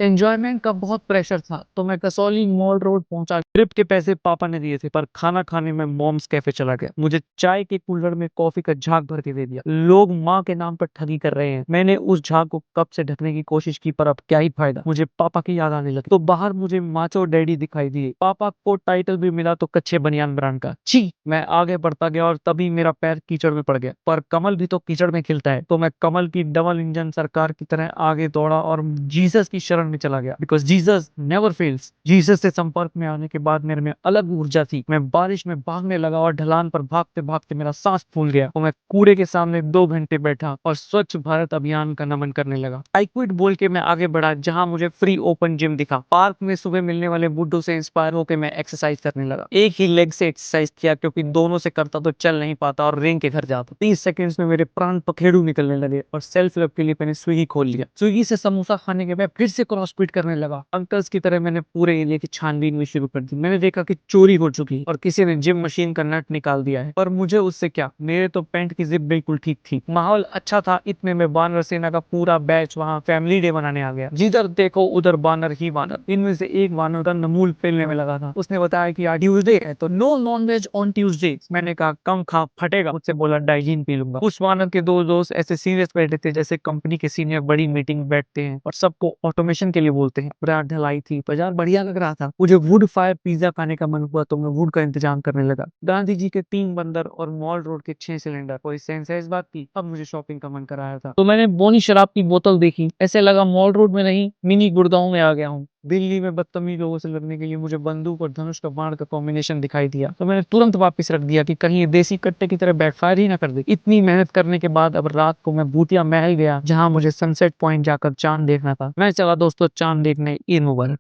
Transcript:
Enjoyment का बहुत pressure था तो मैं कसौली मॉल रोड पहुंचा। ट्रिप के पैसे पापा ने दिए थे पर खाना खाने में मॉम्स कैफे चला गया। मुझे चाय के कूलर में कॉफी का झाग भर के दे दिया। लोग माँ के नाम पर ठगी कर रहे हैं। मैंने उस झाग को कब से ढकने की कोशिश की पर अब क्या ही फायदा। मुझे पापा की याद आने लगी तो बाहर मुझे माचो डैडी दिखाई दिए। पापा को टाइटल भी मिला तो कच्चे बनियान ब्रांड का। छी, मैं आगे बढ़ता गया और तभी मेरा पैर कीचड़ में पड़ गया। पर कमल भी तो कीचड़ में खिलता है तो मैं कमल की डबल इंजन सरकार की तरह आगे दौड़ा और जीसस की शरण में चला गया। Because Jesus never fails. Jesus से संपर्क में आने के बाद मेरे में अलग ऊर्जा थी। मैं बारिश में भागने लगा और ढलान पर भागते भागते मेरा सांस फूल गया और मैं कूड़े के सामने 2 घंटे बैठा और स्वच्छ भारत अभियान का नमन करने लगा। आई क्विट बोल के मैं आगे बढ़ा जहां मुझे फ्री ओपन जिम दिखा। पार्क में सुबह मिलने वाले बुड्ढों से इंस्पायर होकर मैं एक्सरसाइज करने लगा। एक ही लेग से एक्सरसाइज किया क्योंकि दोनों से करता तो चल नहीं पाता और रेंग के घर जाता। 30 सेकंड्स में मेरे प्राण पखेरु निकलने लगे और सेल्फ लव के लिए मैंने स्विगी खोल लिया। स्विगी से समोसा खाने के बाद फिर से क्रॉसफिट करने लगा। अंकल्स की तरह मैंने पूरे एरिया की छानबीन भी शुरू कर दी। मैंने देखा कि चोरी हो चुकी और किसी ने जिम मशीन का नट निकाल दिया है, पर मुझे उससे क्या, मेरे तो पैंट की जिप बिल्कुल ठीक थी। माहौल अच्छा था। इतने में बानर सेना का पूरा बैच वहाँ फैमिली डे मनाने आ गया। जिधर देखो उधर बानर ही बानर। इनमें से एक बानर का नमूल पेलने में लगा था। उसने बताया कि आज ट्यूसडे है तो no non veg on Tuesday. मैंने कहा कम खा फटेगा। मुझसे बोला डाइजीन पी लूंगा। उस बानर के दो दोस्त ऐसे सीरियस बैठे थे जैसे कंपनी के सीनियर बड़ी मीटिंग में बैठते हैं और सबको ऑटोमेशन के लिए बोलते हैं। रात ढलाई थी, बाजार बढ़िया लग रहा था। मुझे वुड फायर पिज्जा खाने का मन हुआ तो मैं वुड का इंतजाम करने लगा। गांधी जी के 3 बंदर और मॉल रोड के 6 सिलेंडर, कोई सेंस है इस बात की? अब मुझे शॉपिंग का मन कर रहा था तो मैंने बोनी शराब की बोतल देखी। ऐसे लगा मॉल रोड में नहीं, मिनी गुड़गांव में आ गया हूँ। दिल्ली में बदतमीज लोगों से लड़ने के लिए मुझे बंदूक और धनुष का बाण का कॉम्बिनेशन दिखाई दिया तो मैंने तुरंत वापस रख दिया कि कहीं ये देसी कट्टे की तरह बैकफायर ही ना कर दे। इतनी मेहनत करने के बाद अब रात को मैं भूतिया महल गया जहां मुझे सनसेट पॉइंट जाकर चांद देखना था। मैं चला दोस्तों चांद देखने। ईद मुबारक।